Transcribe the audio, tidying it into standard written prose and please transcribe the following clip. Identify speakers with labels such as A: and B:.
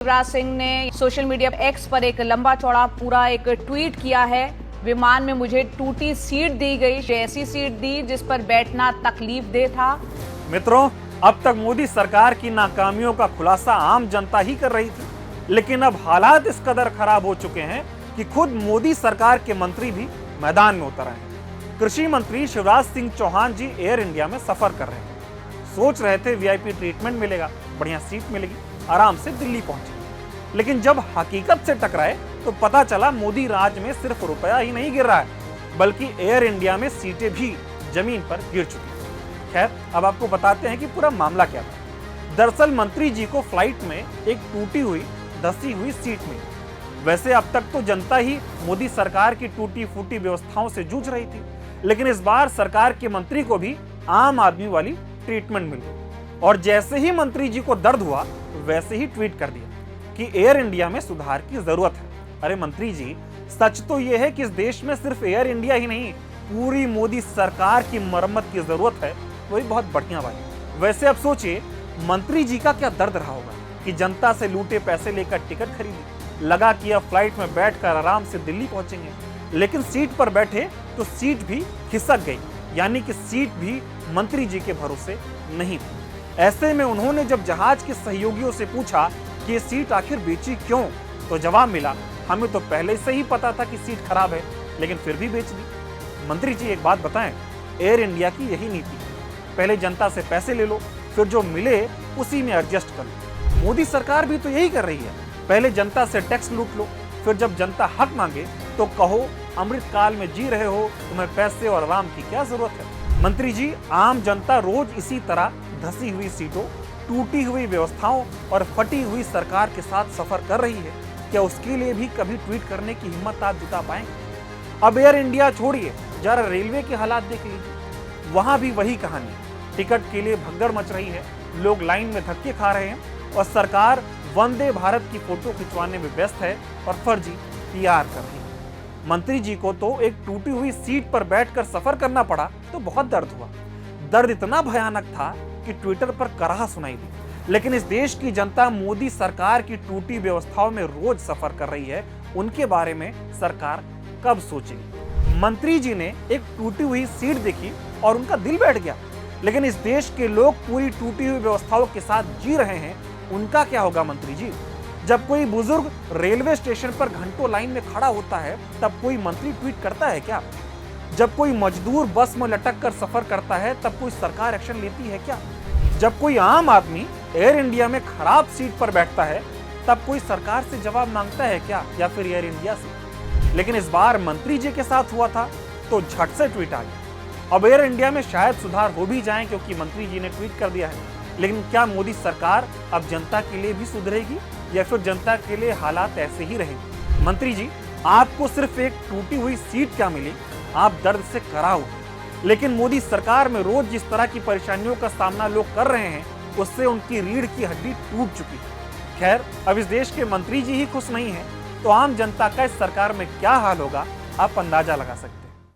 A: शिवराज सिंह ने social media x पर एक लंबा चौड़ा पूरा एक ट्वीट किया है। विमान में मुझे टूटी सीट दी गई, ऐसी सीट दी जिस पर बैठना तकलीफदेह था।
B: मित्रों, अब तक मोदी सरकार की नाकामियों का खुलासा आम जनता ही कर रही थी, लेकिन अब हालात इस कदर खराब हो चुके हैं कि खुद मोदी सरकार के मंत्री भी मैदान में उतर आए हैं। कृषि मंत्री शिवराज सिंह चौहान जी एयर इंडिया में सफर कर रहे हैं। सोच रहे थे वीआईपी ट्रीटमेंट मिलेगा, बढ़िया सीट मिलेगी, आराम से दिल्ली पहुंचे। लेकिन जब हकीकत से टकराए तो पता चला मोदी राज में सिर्फ रुपया ही नहीं गिर रहा है, बल्कि एयर इंडिया में सीटें भी जमीन पर गिर चुकी हैं। खैर, अब आपको बताते हैं कि पूरा मामला क्या था। दरअसल मंत्री जी को फ्लाइट में एक टूटी हुई धसी हुई सीट मिली। वैसे अब तक तो जनता ही मोदी सरकार की टूटी फूटी व्यवस्थाओं से जूझ रही थी, लेकिन इस बार सरकार के मंत्री को भी आम आदमी वाली ट्रीटमेंट मिल गई। और जैसे ही मंत्री जी को दर्द हुआ वैसे ही ट्वीट कर दिया कि एयर इंडिया में सुधार की जरूरत है। अरे मंत्री जी, सच तो यह है कि इस देश में सिर्फ एयर इंडिया ही नहीं, पूरी मोदी सरकार की मरम्मत की जरूरत है, वही बहुत बढ़िया बात है। वैसे अब सोचिए मंत्री जी का क्या दर्द रहा होगा कि जनता से लूटे पैसे लेकर टिकट खरीदी, लगा कि अब फ्लाइट में बैठकर आराम से दिल्ली पहुंचेंगे, लेकिन सीट पर बैठे तो सीट भी खिसक गई, यानी कि सीट भी मंत्री जी के भरोसे नहीं थी। ऐसे में उन्होंने जब जहाज के सहयोगियों से पूछा कि ये सीट आखिर बेची क्यों, तो जवाब मिला, हमें तो पहले से ही पता था कि सीट खराब है, लेकिन फिर भी बेच दी। मंत्री जी एक बात बताएं, एयर इंडिया की यही नीति है, पहले जनता से पैसे ले लो, फिर जो मिले उसी में एडजस्ट कर लो। मोदी सरकार भी तो यही कर रही है, पहले जनता से टैक्स लूट लो, फिर जब जनता हक मांगे तो कहो अमृत काल में जी रहे हो, तुम्हें पैसे और आराम की क्या जरूरत है। मंत्री जी, आम जनता रोज इसी तरह धसी हुई सीटों, टूटी हुई व्यवस्थाओं और फटी हुई सरकार के साथ सफर कर रही है। क्या उसके लिए भी कभी ट्वीट करने की हिम्मत आप जुटा पाएंगे? अब एयर इंडिया छोड़िए, जरा रेलवे के हालात देख लीजिए, वहां भी वही कहानी, टिकट के लिए भगदड़ मच रही है, लोग लाइन में धक्के खा रहे हैं और सरकार वंदे भारत की फोटो खिंचवाने में व्यस्त है और फर्जी पीआर कर रही है। मंत्री जी को तो एक टूटी हुई सीट पर बैठकर सफर करना पड़ा तो बहुत दर्द हुआ। दर्द इतना भयानक था कि ट्विटर पर कराह सुनाई दी। लेकिन इस देश की जनता मोदी सरकार की टूटी व्यवस्थाओं में रोज सफर कर रही है, उनके बारे में सरकार कब सोचेगी? मंत्री जी ने एक टूटी हुई सीट देखी और उनका दिल बैठ गया, लेकिन इस देश के लोग पूरी टूटी हुई व्यवस्थाओं के साथ जी रहे हैं, उनका क्या होगा मंत्री जी? जब कोई बुजुर्ग रेलवे स्टेशन पर घंटों लाइन में खड़ा होता है, तब कोई मंत्री ट्वीट करता है क्या? जब कोई मजदूर बस में लटक कर सफर करता है, तब कोई सरकार एक्शन लेती है क्या? जब कोई आम आदमी एयर इंडिया में खराब सीट पर बैठता है, तब कोई सरकार से जवाब मांगता है क्या, या फिर एयर इंडिया से? लेकिन इस बार मंत्री जी के साथ हुआ था तो झट से ट्वीट आ गया। अब एयर इंडिया में शायद सुधार हो भी जाए क्योंकि मंत्री जी ने ट्वीट कर दिया है, लेकिन क्या मोदी सरकार अब जनता के लिए भी सुधरेगी या फिर जनता के लिए हालात ऐसे ही रहेंगे? मंत्री जी, आपको सिर्फ एक टूटी हुई सीट क्या मिली, आप दर्द से करा उठे, लेकिन मोदी सरकार में रोज जिस तरह की परेशानियों का सामना लोग कर रहे हैं, उससे उनकी रीढ़ की हड्डी टूट चुकी है। खैर, अब इस देश के मंत्री जी ही खुश नहीं हैं, तो आम जनता का इस सरकार में क्या हाल होगा, आप अंदाजा लगा सकते हैं।